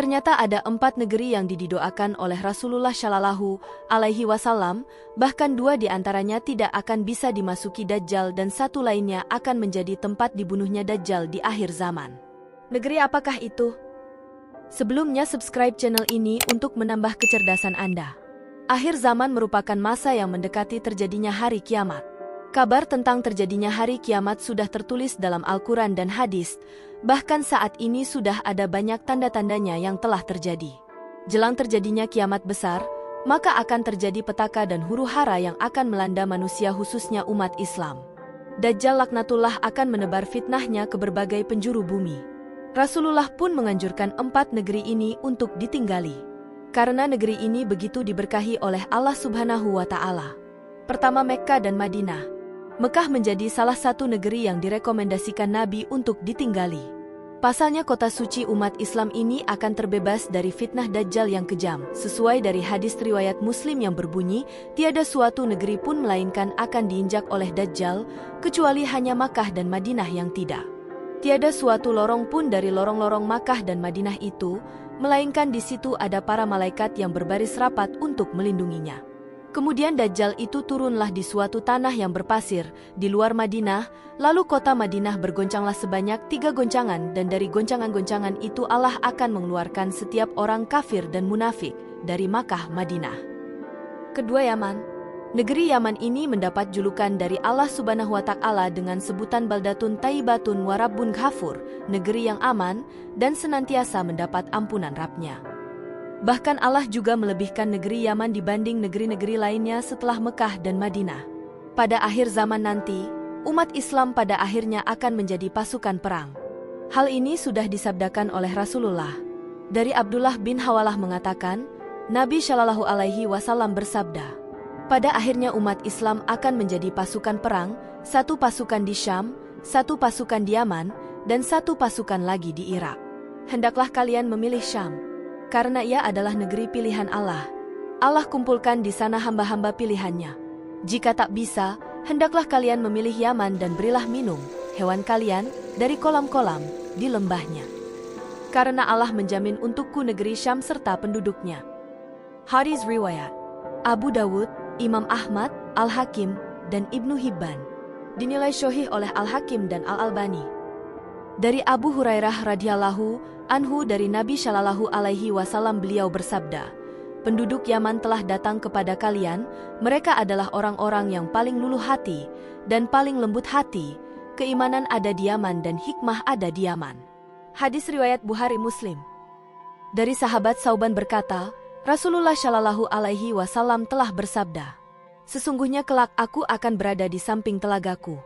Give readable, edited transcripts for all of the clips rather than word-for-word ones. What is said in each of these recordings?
Ternyata ada 4 negeri yang didoakan oleh Rasulullah Shallallahu Alaihi Wasallam, bahkan 2 di antaranya tidak akan bisa dimasuki Dajjal dan 1 lainnya akan menjadi tempat dibunuhnya Dajjal di akhir zaman. Negeri apakah itu? Sebelumnya subscribe channel ini untuk menambah kecerdasan Anda. Akhir zaman merupakan masa yang mendekati terjadinya hari kiamat. Kabar tentang terjadinya hari kiamat sudah tertulis dalam Al-Quran dan hadis, bahkan saat ini sudah ada banyak tanda-tandanya yang telah terjadi. Jelang terjadinya kiamat besar, maka akan terjadi petaka dan huru-hara yang akan melanda manusia khususnya umat Islam. Dajjal laknatullah akan menebar fitnahnya ke berbagai penjuru bumi. Rasulullah pun menganjurkan 4 negeri ini untuk ditinggali. Karena negeri ini begitu diberkahi oleh Allah Subhanahu wa Ta'ala. Pertama, Mekkah dan Madinah. Mekah menjadi salah satu negeri yang direkomendasikan Nabi untuk ditinggali. Pasalnya kota suci umat Islam ini akan terbebas dari fitnah Dajjal yang kejam. Sesuai dari hadis riwayat Muslim yang berbunyi, tiada suatu negeri pun melainkan akan diinjak oleh Dajjal, kecuali hanya Makkah dan Madinah yang tidak. Tiada suatu lorong pun dari lorong-lorong Makkah dan Madinah itu, melainkan di situ ada para malaikat yang berbaris rapat untuk melindunginya. Kemudian Dajjal itu turunlah di suatu tanah yang berpasir, di luar Madinah, lalu kota Madinah bergoncanglah sebanyak 3 goncangan dan dari goncangan-goncangan itu Allah akan mengeluarkan setiap orang kafir dan munafik dari Makkah Madinah. Kedua, Yaman. Negeri Yaman ini mendapat julukan dari Allah Subhanahu wa Ta'ala dengan sebutan Baldatun Thayyibatun wa Rabbun Ghafur, negeri yang aman dan senantiasa mendapat ampunan Rabb-Nya. Bahkan Allah juga melebihkan negeri Yaman dibanding negeri-negeri lainnya setelah Mekah dan Madinah. Pada akhir zaman nanti, umat Islam pada akhirnya akan menjadi pasukan perang. Hal ini sudah disabdakan oleh Rasulullah. Dari Abdullah bin Hawalah mengatakan, Nabi Shallallahu Alaihi Wasallam bersabda, pada akhirnya umat Islam akan menjadi pasukan perang, 1 pasukan di Syam, 1 pasukan di Yaman, dan 1 pasukan lagi di Irak. Hendaklah kalian memilih Syam, karena ia adalah negeri pilihan Allah. Allah kumpulkan di sana hamba-hamba pilihannya. Jika tak bisa, hendaklah kalian memilih Yaman dan berilah minum hewan kalian dari kolam-kolam di lembahnya. Karena Allah menjamin untukku negeri Syam serta penduduknya. Hadis riwayat Abu Dawud, Imam Ahmad, Al-Hakim, dan Ibnu Hibban. Dinilai sahih oleh Al-Hakim dan Al-Albani. Dari Abu Hurairah radhiyallahu anhu dari Nabi Shallallahu Alaihi Wasallam beliau bersabda, penduduk Yaman telah datang kepada kalian, mereka adalah orang-orang yang paling luluh hati dan paling lembut hati, keimanan ada di Yaman dan hikmah ada di Yaman. Hadis riwayat Bukhari Muslim. Dari sahabat Sauban berkata, Rasulullah Shallallahu Alaihi Wasallam telah bersabda, sesungguhnya kelak aku akan berada di samping telagaku.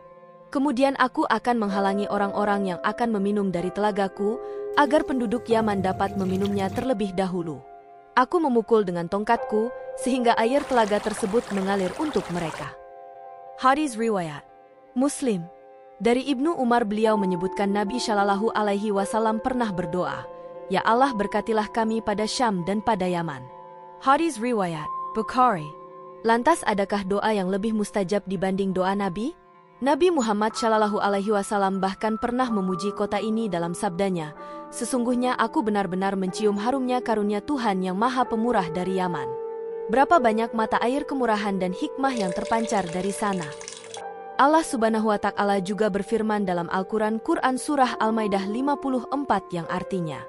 Kemudian aku akan menghalangi orang-orang yang akan meminum dari telagaku, agar penduduk Yaman dapat meminumnya terlebih dahulu. Aku memukul dengan tongkatku, sehingga air telaga tersebut mengalir untuk mereka. Hadis riwayat Muslim. Dari Ibnu Umar beliau menyebutkan Nabi Shallallahu Alaihi Wasallam pernah berdoa, Ya Allah berkatilah kami pada Syam dan pada Yaman. Hadis riwayat Bukhari. Lantas adakah doa yang lebih mustajab dibanding doa Nabi? Nabi Muhammad Shallallahu Alaihi Wasallam bahkan pernah memuji kota ini dalam sabdanya, sesungguhnya aku benar-benar mencium harumnya karunia Tuhan yang Maha Pemurah dari Yaman. Berapa banyak mata air kemurahan dan hikmah yang terpancar dari sana. Allah Subhanahu wa Ta'ala juga berfirman dalam Al-Quran Surah Al-Maidah 54 yang artinya,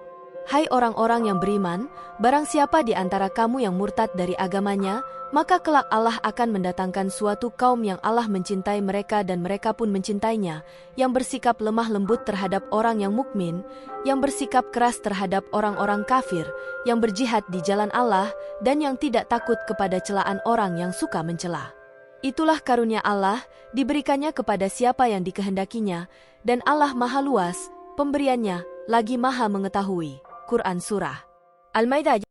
Hai orang-orang yang beriman, barang siapa di antara kamu yang murtad dari agamanya, maka kelak Allah akan mendatangkan suatu kaum yang Allah mencintai mereka dan mereka pun mencintainya, yang bersikap lemah lembut terhadap orang yang mukmin, yang bersikap keras terhadap orang-orang kafir, yang berjihad di jalan Allah, dan yang tidak takut kepada celaan orang yang suka mencela. Itulah karunia Allah, diberikannya kepada siapa yang dikehendakinya, dan Allah maha luas, pemberiannya, lagi maha mengetahui. Quran Surah Al-Maidah